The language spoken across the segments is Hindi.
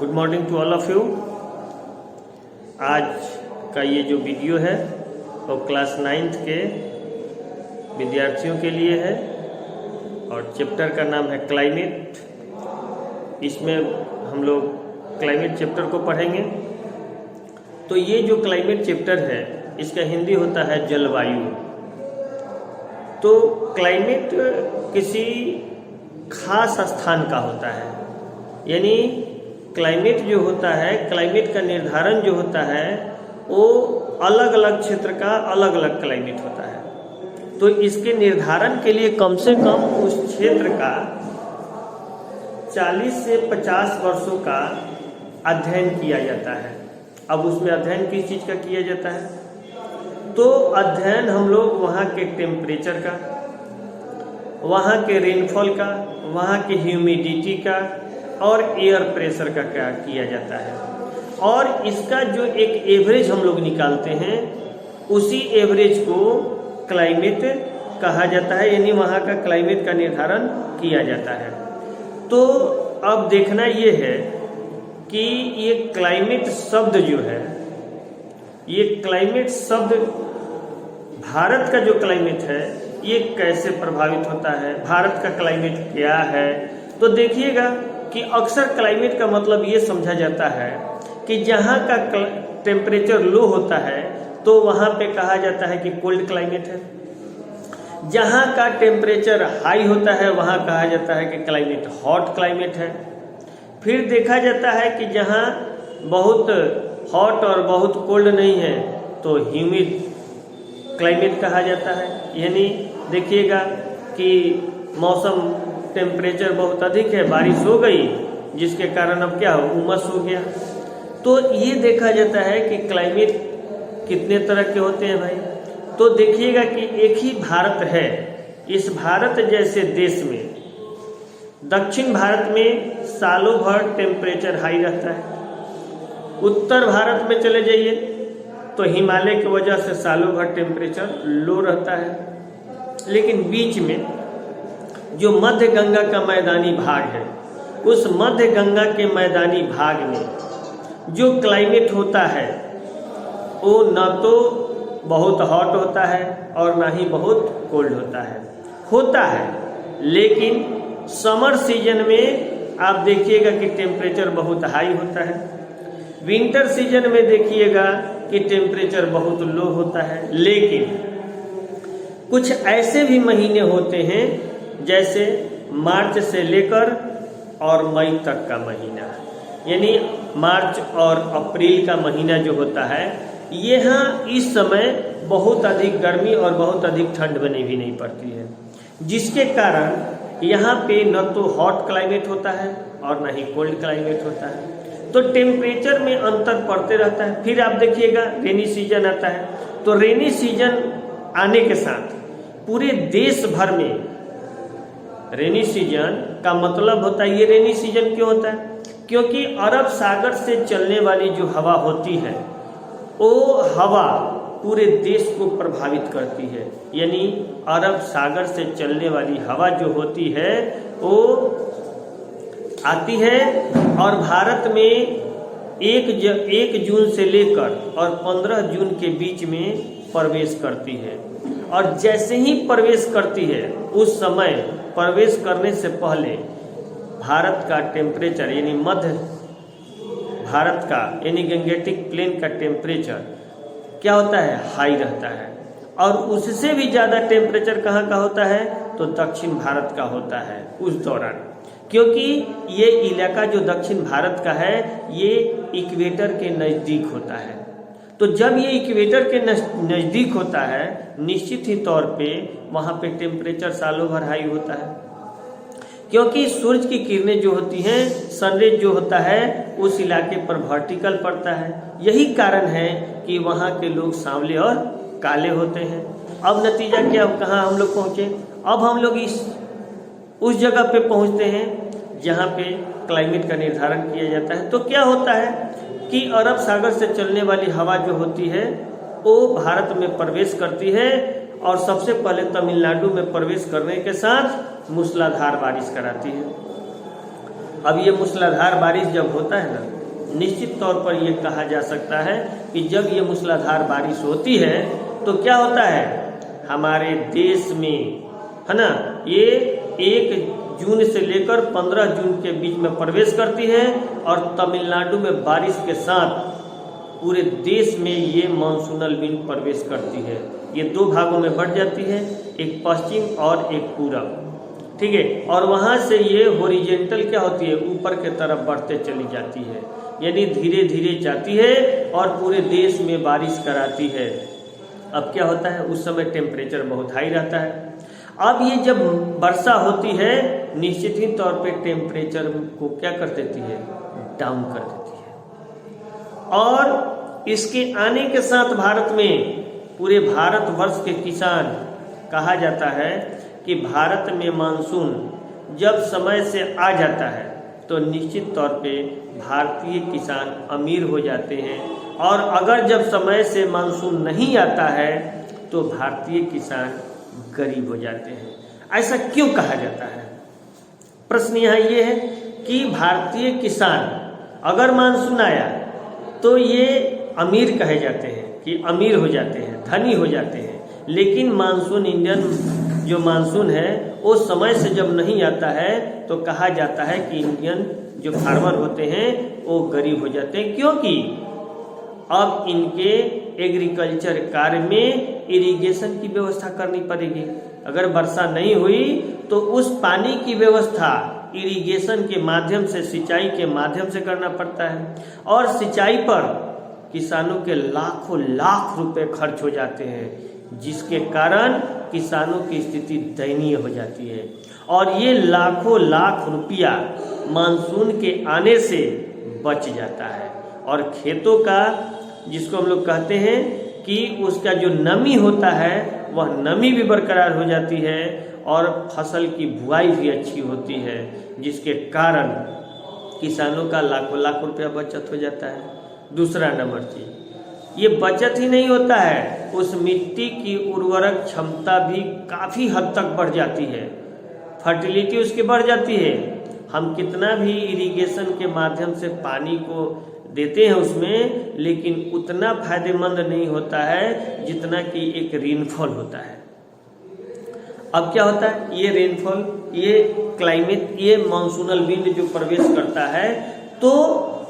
Good morning to all of you. आज का ये जो वीडियो है वो क्लास 9th के विद्यार्थियों के लिए है और चैप्टर का नाम है क्लाइमेट। इसमें हम लोग क्लाइमेट चैप्टर को पढ़ेंगे। तो ये जो क्लाइमेट चैप्टर है इसका हिंदी होता है जलवायु। तो क्लाइमेट किसी खास स्थान का होता है, यानी क्लाइमेट जो होता है, क्लाइमेट का निर्धारण जो होता है वो अलग अलग क्षेत्र का अलग अलग क्लाइमेट होता है। तो इसके निर्धारण के लिए कम से कम उस क्षेत्र का 40 से 50 वर्षों का अध्ययन किया जाता है। अब उसमें अध्ययन किस चीज़ का किया जाता है? तो अध्ययन हम लोग वहाँ के टेम्परेचर का, वहाँ के रेनफॉल का, वहाँ के ह्यूमिडिटी का और एयर प्रेशर का क्या किया जाता है। और इसका जो एक एवरेज हम लोग निकालते हैं उसी एवरेज को क्लाइमेट कहा जाता है, यानी वहाँ का क्लाइमेट का निर्धारण किया जाता है। तो अब देखना ये है कि ये क्लाइमेट शब्द जो है, ये क्लाइमेट शब्द भारत का जो क्लाइमेट है ये कैसे प्रभावित होता है, भारत का क्लाइमेट क्या है। तो देखिएगा कि अक्सर क्लाइमेट का मतलब ये समझा जाता है कि जहाँ का टेम्परेचर लो होता है तो वहाँ पे कहा जाता है कि कोल्ड क्लाइमेट है। जहाँ का टेम्परेचर हाई होता है वहाँ कहा जाता है कि क्लाइमेट हॉट क्लाइमेट है। फिर देखा जाता है कि जहाँ बहुत हॉट और बहुत कोल्ड नहीं है तो ह्यूमिड क्लाइमेट कहा जाता है। यानी देखिएगा कि मौसम टेम्परेचर बहुत अधिक है, बारिश हो गई जिसके कारण अब क्या हो, उमस हो गया। तो ये देखा जाता है कि क्लाइमेट कितने तरह के होते हैं भाई। तो देखिएगा कि एक ही भारत है, इस भारत जैसे देश में दक्षिण भारत में सालों भर टेम्परेचर हाई रहता है। उत्तर भारत में चले जाइए तो हिमालय की वजह से सालों भर टेम्परेचर लो रहता है। लेकिन बीच में जो मध्य गंगा का मैदानी भाग है, उस मध्य गंगा के मैदानी भाग में जो क्लाइमेट होता है वो न तो बहुत हॉट होता है और ना ही बहुत कोल्ड होता है। लेकिन समर सीजन में आप देखिएगा कि टेम्परेचर बहुत हाई होता है। विंटर सीजन में देखिएगा कि टेम्परेचर बहुत लो होता है। लेकिन कुछ ऐसे भी महीने होते हैं जैसे मार्च से लेकर और मई तक का महीना, यानी मार्च और अप्रैल का महीना जो होता है, यहाँ इस समय बहुत अधिक गर्मी और बहुत अधिक ठंड बनी भी नहीं पड़ती है, जिसके कारण यहाँ पे न तो हॉट क्लाइमेट होता है और न ही कोल्ड क्लाइमेट होता है। तो टेम्परेचर में अंतर पड़ते रहता है। फिर आप देखिएगा रेनी सीजन आता है, तो रेनी सीजन आने के साथ पूरे देश भर में रेनी सीजन का मतलब होता है, ये रेनी सीजन क्यों होता है? क्योंकि अरब सागर से चलने वाली जो हवा होती है वो हवा पूरे देश को प्रभावित करती है। यानी अरब सागर से चलने वाली हवा जो होती है वो आती है और भारत में 1 जून से लेकर और 15 जून के बीच में प्रवेश करती है। और जैसे ही प्रवेश करती है उस समय प्रवेश करने से पहले भारत का टेम्परेचर, यानी मध्य भारत का, यानी गंगेटिक प्लेन का टेम्परेचर क्या होता है, हाई रहता है। और उससे भी ज़्यादा टेम्परेचर कहाँ का होता है, तो दक्षिण भारत का होता है उस दौरान। क्योंकि ये इलाका जो दक्षिण भारत का है ये इक्वेटर के नज़दीक होता है। तो जब ये इक्वेटर के नज़दीक होता है निश्चित ही तौर पे वहाँ पे टेम्परेचर सालों भर हाई होता है। क्योंकि सूरज की किरणें जो होती हैं, सनरेज जो होता है उस इलाके पर वर्टिकल पड़ता है। यही कारण है कि वहाँ के लोग सांवले और काले होते हैं। अब नतीजा क्या, कहाँ हम लोग पहुँचे? अब हम लोग उस जगह पे पहुँचते हैं जहाँ पे क्लाइमेट का निर्धारण किया जाता है। तो क्या होता है कि अरब सागर से चलने वाली हवा जो होती है वो भारत में प्रवेश करती है और सबसे पहले तमिलनाडु में प्रवेश करने के साथ मूसलाधार बारिश कराती है। अब ये मूसलाधार बारिश जब होता है ना, निश्चित तौर पर यह कहा जा सकता है कि जब ये मूसलाधार बारिश होती है तो क्या होता है, हमारे देश में, है ना, ये 1 जून से लेकर 15 जून के बीच में प्रवेश करती है और तमिलनाडु में बारिश के साथ पूरे देश में ये मानसूनल विंड प्रवेश करती है। ये 2 भागों में बढ़ जाती है, एक पश्चिम और एक पूरब, ठीक है। और वहाँ से ये हॉरिजॉन्टल क्या होती है, ऊपर के तरफ बढ़ते चली जाती है, यानी धीरे धीरे जाती है और पूरे देश में बारिश कराती है। अब क्या होता है, उस समय टेम्परेचर बहुत हाई रहता है। अब ये जब वर्षा होती है निश्चित ही तौर पे टेम्परेचर को क्या कर देती है, डाउन कर देती है। और इसके आने के साथ भारत में, पूरे भारतवर्ष के किसान, कहा जाता है कि भारत में मानसून जब समय से आ जाता है तो निश्चित तौर पे भारतीय किसान अमीर हो जाते हैं, और अगर जब समय से मानसून नहीं आता है तो भारतीय किसान गरीब हो जाते हैं। ऐसा क्यों कहा जाता है? प्रश्न यहाँ ये है कि भारतीय किसान अगर मानसून आया तो ये अमीर कहे जाते हैं, कि अमीर हो जाते हैं, धनी हो जाते हैं, लेकिन मानसून, इंडियन जो मानसून है वो समय से जब नहीं आता है तो कहा जाता है कि इंडियन जो फार्मर होते हैं वो गरीब हो जाते हैं, क्योंकि अब इनके एग्रीकल्चर कार्य में इरिगेशन की व्यवस्था करनी पड़ेगी। अगर वर्षा नहीं हुई तो उस पानी की व्यवस्था इरिगेशन के माध्यम से, सिंचाई के माध्यम से करना पड़ता है, और सिंचाई पर किसानों के लाखों लाख रुपए खर्च हो जाते हैं, जिसके कारण किसानों की स्थिति दयनीय हो जाती है। और ये लाखों लाख रुपया मानसून के आने से बच जाता है, और खेतों का, जिसको हम लोग कहते हैं कि उसका जो नमी होता है वह नमी भी बरकरार हो जाती है, और फसल की बुआई भी अच्छी होती है, जिसके कारण किसानों का लाखों लाख रुपया बचत हो जाता है। दूसरा नंबर चीज, ये बचत ही नहीं होता है, उस मिट्टी की उर्वरक क्षमता भी काफ़ी हद तक बढ़ जाती है, फर्टिलिटी उसकी बढ़ जाती है। हम कितना भी इरिगेशन के माध्यम से पानी को देते हैं उसमें, लेकिन उतना फायदेमंद नहीं होता है जितना कि एक रेनफॉल होता है। अब क्या होता है, ये रेनफॉल, ये क्लाइमेट, ये मानसूनल विंड जो प्रवेश करता है, तो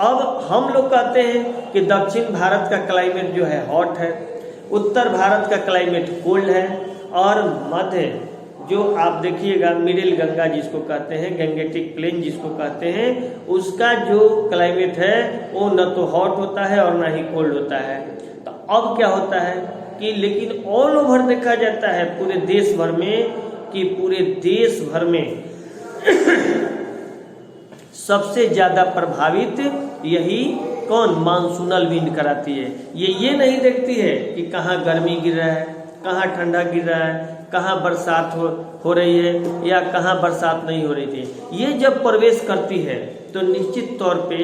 अब हम लोग कहते हैं कि दक्षिण भारत का क्लाइमेट जो है हॉट है, उत्तर भारत का क्लाइमेट कोल्ड है, और मध्य जो आप देखिएगा मिडिल गंगा जिसको कहते हैं, गंगेटिक प्लेन जिसको कहते हैं, उसका जो क्लाइमेट है वो न तो हॉट होता है और ना ही कोल्ड होता है। तो अब क्या होता है कि लेकिन ऑल ओवर देखा जाता है पूरे देश भर में, कि पूरे देश भर में सबसे ज्यादा प्रभावित यही कौन, मानसूनल विंड कराती है। ये नहीं देखती है कि कहाँ गर्मी गिर रहा है, कहाँ ठंडा गिर रहा है, कहाँ बरसात हो रही है या कहाँ बरसात नहीं हो रही थी। ये जब प्रवेश करती है तो निश्चित तौर पे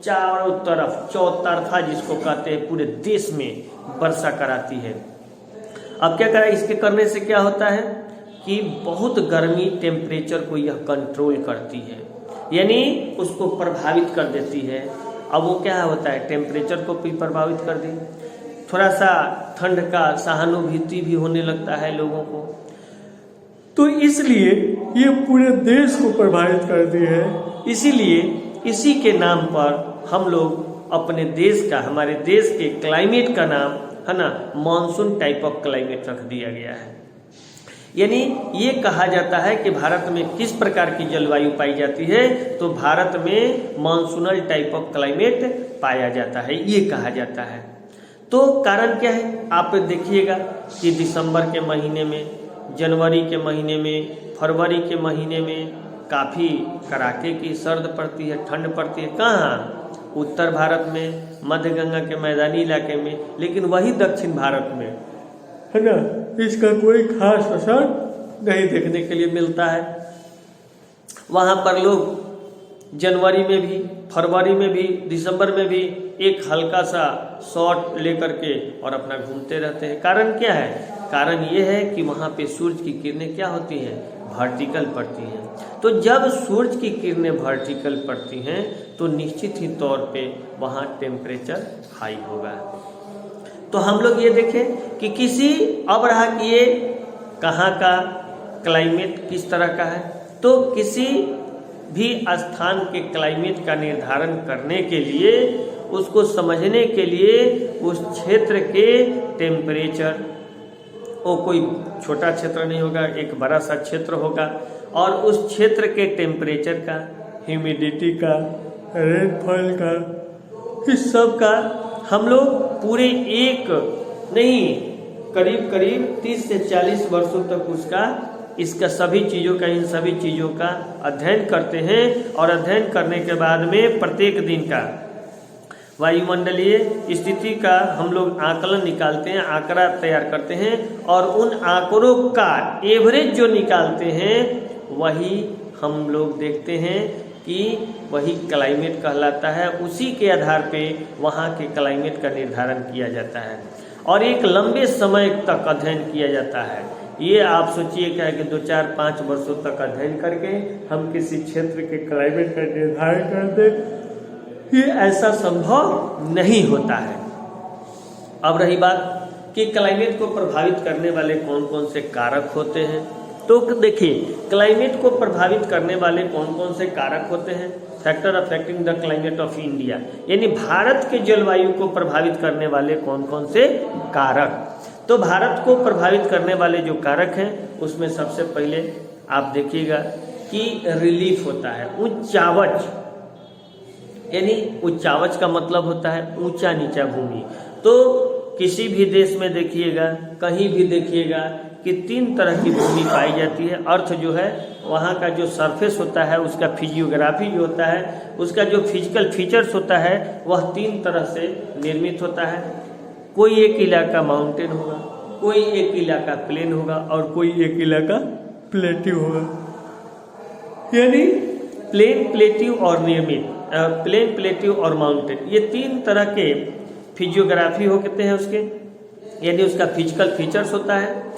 चारों तरफ चौतरफा जिसको कहते हैं पूरे देश में वर्षा कराती है। अब क्या करा, इसके करने से क्या होता है कि बहुत गर्मी टेम्परेचर को यह कंट्रोल करती है, यानी उसको प्रभावित कर देती है। अब वो क्या होता है, टेम्परेचर को भी प्रभावित कर दी, थोड़ा सा ठंड का सहानुभूति भी होने लगता है लोगों को, तो इसलिए ये पूरे देश को प्रभावित करती है। इसीलिए इसी के नाम पर हम लोग अपने देश का, हमारे देश के क्लाइमेट का नाम है ना मानसून टाइप ऑफ क्लाइमेट रख दिया गया है। यानी ये कहा जाता है कि भारत में किस प्रकार की जलवायु पाई जाती है, तो भारत में मानसूनल टाइप ऑफ क्लाइमेट पाया जाता है, ये कहा जाता है। तो कारण क्या है, आप देखिएगा कि दिसंबर के महीने में, जनवरी के महीने में, फरवरी के महीने में काफ़ी कड़ाके की सर्द पड़ती है, ठंड पड़ती है। कहाँ, उत्तर भारत में, मध्य गंगा के मैदानी इलाके में, लेकिन वही दक्षिण भारत में है ना इसका कोई खास असर नहीं देखने के लिए मिलता है। वहाँ पर लोग जनवरी में भी, फरवरी में भी, दिसंबर में भी एक हल्का सा शॉट लेकर के और अपना घूमते रहते हैं। कारण क्या है, कारण ये है कि वहाँ पे सूरज की किरणें क्या होती हैं, वर्टिकल पड़ती हैं। तो जब सूरज की किरणें वर्टिकल पड़ती हैं तो निश्चित ही तौर पे वहाँ टेम्परेचर हाई होगा। तो हम लोग ये देखें कि अब रहा कि ये कहाँ का क्लाइमेट किस तरह का है, तो किसी भी स्थान के क्लाइमेट का निर्धारण करने के लिए, उसको समझने के लिए उस क्षेत्र के टेम्परेचर, वो कोई छोटा क्षेत्र नहीं होगा, एक बड़ा सा क्षेत्र होगा, और उस क्षेत्र के टेम्परेचर का, ह्यूमिडिटी का, रेनफॉल का, इस सब का हम लोग पूरे एक नहीं करीब करीब 30 से 40 वर्षों तक इसका सभी चीज़ों का, इन सभी चीज़ों का अध्ययन करते हैं। और अध्ययन करने के बाद में प्रत्येक दिन का वायुमंडलीय स्थिति का हम लोग आकलन निकालते हैं, आंकड़ा तैयार करते हैं, और उन आंकड़ों का एवरेज जो निकालते हैं वही हम लोग देखते हैं कि वही क्लाइमेट कहलाता है। उसी के आधार पे वहाँ के क्लाइमेट का निर्धारण किया जाता है और एक लंबे समय तक अध्ययन किया जाता है। ये आप सोचिए क्या है कि 2, 4, 5 वर्षों तक अध्ययन करके हम किसी क्षेत्र के क्लाइमेट का निर्धारण कर दें, ये ऐसा संभव नहीं होता है। अब रही बात कि क्लाइमेट को प्रभावित करने वाले कौन कौन से कारक होते हैं, तो देखिए क्लाइमेट को प्रभावित करने वाले कौन कौन से कारक होते हैं। Factor affecting the climate of India, यानी भारत के जलवायु को प्रभावित करने वाले कौन कौन से कारक। तो भारत को प्रभावित करने वाले जो कारक हैं उसमें सबसे पहले आप देखिएगा कि रिलीफ होता है, उच्चावच, यानी उच्चावच का मतलब होता है ऊंचा नीचा भूमि। तो किसी भी देश में देखिएगा, कहीं भी देखिएगा कि 3 तरह की भूमि पाई जाती है। अर्थ जो है वहाँ का जो सरफेस होता है, उसका फिजियोग्राफी जो होता है, उसका जो फिजिकल फीचर्स होता है वह 3 तरह से निर्मित होता है। कोई एक इलाका माउंटेन होगा, कोई एक इलाका प्लेन होगा और कोई एक इलाका प्लेट्यू होगा। यानी प्लेन, प्लेट्यू और निर्मित, प्लेन, प्लेट्यू और माउंटेन, ये 3 तरह के फिजियोग्राफी होते हैं उसके, यानी उसका फिजिकल फीचर्स होता है।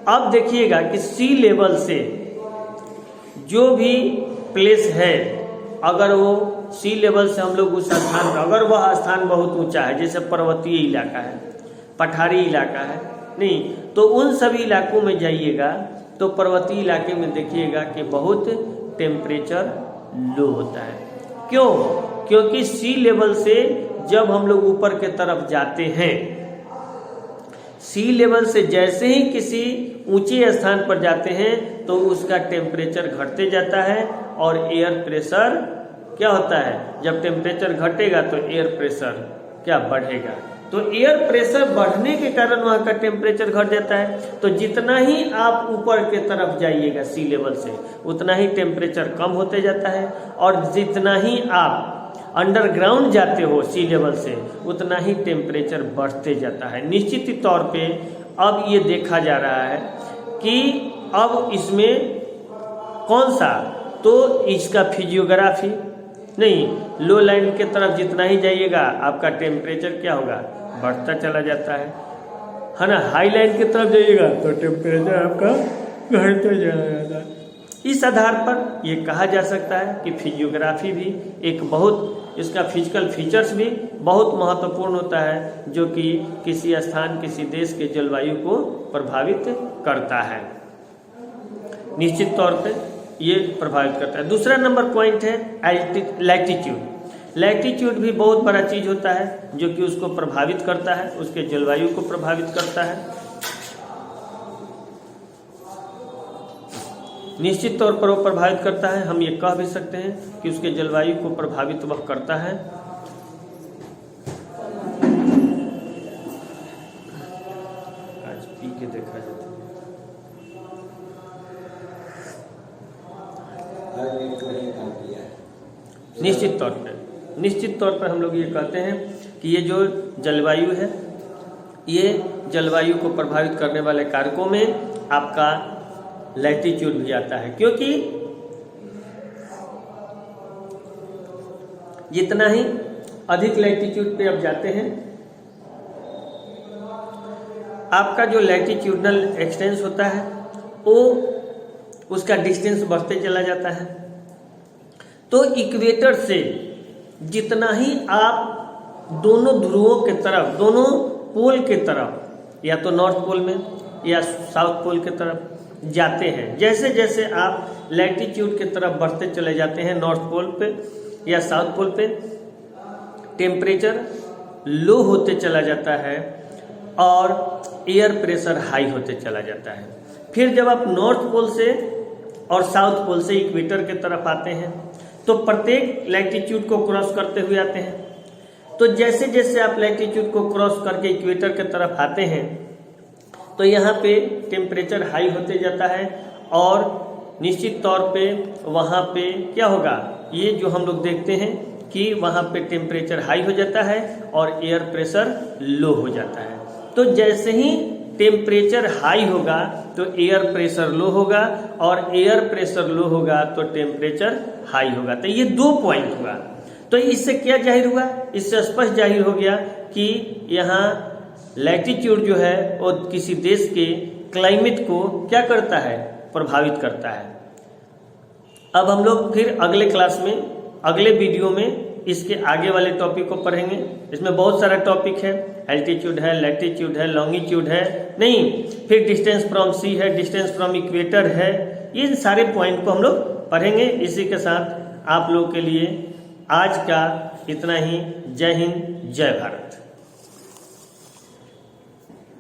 अब देखिएगा कि सी लेवल से जो भी प्लेस है, अगर वो सी लेवल से हम लोग उस स्थान पर, अगर वह स्थान बहुत ऊंचा है, जैसे पर्वतीय इलाका है, पठारी इलाका है, नहीं, तो उन सभी इलाकों में जाइएगा तो पर्वतीय इलाके में देखिएगा कि बहुत टेम्परेचर लो होता है। क्यों? क्योंकि सी लेवल से जब हम लोग ऊपर के तरफ जाते हैं, सी लेवल से जैसे ही किसी ऊंचे स्थान पर जाते हैं तो उसका टेम्परेचर घटते जाता है और एयर प्रेशर क्या होता है, जब टेम्परेचर घटेगा तो एयर प्रेशर क्या बढ़ेगा। तो एयर प्रेशर बढ़ने के कारण वहाँ का टेम्परेचर घट जाता है। तो जितना ही आप ऊपर के तरफ जाइएगा सी लेवल से, उतना ही टेम्परेचर कम होते जाता है, और जितना ही आप अंडरग्राउंड जाते हो सी लेवल से, उतना ही टेम्परेचर बढ़ते जाता है। निश्चित तौर पे अब ये देखा जा रहा है कि अब इसमें कौन सा, तो इसका फिजियोग्राफी नहीं, लो लाइन के तरफ जितना ही जाइएगा आपका टेम्परेचर क्या होगा, बढ़ता चला जाता है ना। हाई लाइन की तरफ जाइएगा तो टेम्परेचर आपका घटता चला जाता है। इस आधार पर ये कहा जा सकता है कि फिजियोग्राफी भी एक बहुत, इसका फिजिकल फीचर्स भी बहुत महत्वपूर्ण होता है, जो कि किसी स्थान, किसी देश के जलवायु को प्रभावित करता है। निश्चित तौर पे ये प्रभावित करता है। दूसरा नंबर पॉइंट है लैटिट्यूड। लैटिट्यूड भी बहुत बड़ा चीज होता है जो कि उसको प्रभावित करता है, उसके जलवायु को प्रभावित करता है। निश्चित तौर पर वो प्रभावित करता है। हम ये कह भी सकते हैं कि उसके जलवायु को प्रभावित वह करता है। आज पी के देखा जाता है। निश्चित तौर पर हम लोग ये कहते हैं कि ये जो जलवायु है, ये जलवायु को प्रभावित करने वाले कारकों में आपका लैटिट्यूड भी आता है, क्योंकि जितना ही अधिक लैटिट्यूड पे आप जाते हैं, आपका जो लैटिट्यूडनल एक्सटेंस होता है वो उसका डिस्टेंस बढ़ते चला जाता है। तो इक्वेटर से जितना ही आप दोनों ध्रुवों के तरफ, दोनों पोल के तरफ, या तो नॉर्थ पोल में या साउथ पोल के तरफ जाते हैं, जैसे जैसे आप लैटिट्यूड की तरफ बढ़ते चले जाते हैं नॉर्थ पोल पे या साउथ पोल पे, टेम्परेचर लो होते चला जाता है और एयर प्रेशर हाई होते चला जाता है। फिर जब आप नॉर्थ पोल से और साउथ पोल से इक्वेटर की तरफ आते हैं तो प्रत्येक लैटिट्यूड को क्रॉस करते हुए आते हैं। तो जैसे जैसे आप लैटिट्यूड को क्रॉस करके इक्वेटर की तरफ आते हैं तो यहाँ पे टेम्परेचर हाई होते जाता है और निश्चित तौर पे वहाँ पे क्या होगा, ये जो हम लोग देखते हैं कि वहाँ पे टेम्परेचर हाई हो जाता है और एयर प्रेशर लो हो जाता है। तो जैसे ही टेम्परेचर हाई होगा तो एयर प्रेशर लो होगा और एयर प्रेशर लो होगा तो टेम्परेचर हाई होगा। तो ये 2 पॉइंट हुआ। तो इससे क्या जाहिर हुआ, इससे स्पष्ट जाहिर हो गया कि यहाँ लैटिट्यूड जो है वो किसी देश के क्लाइमेट को क्या करता है, प्रभावित करता है। अब हम लोग फिर अगले क्लास में, अगले वीडियो में इसके आगे वाले टॉपिक को पढ़ेंगे। इसमें बहुत सारा टॉपिक है, एल्टीट्यूड है, लैटिट्यूड है, लॉन्गिट्यूड है, नहीं फिर डिस्टेंस फ्रॉम सी है, डिस्टेंस फ्रॉम इक्वेटर है, ये सारे पॉइंट को हम लोग पढ़ेंगे। इसी के साथ आप लोगों के लिए आज का इतना ही। जय हिंद, जय भारत।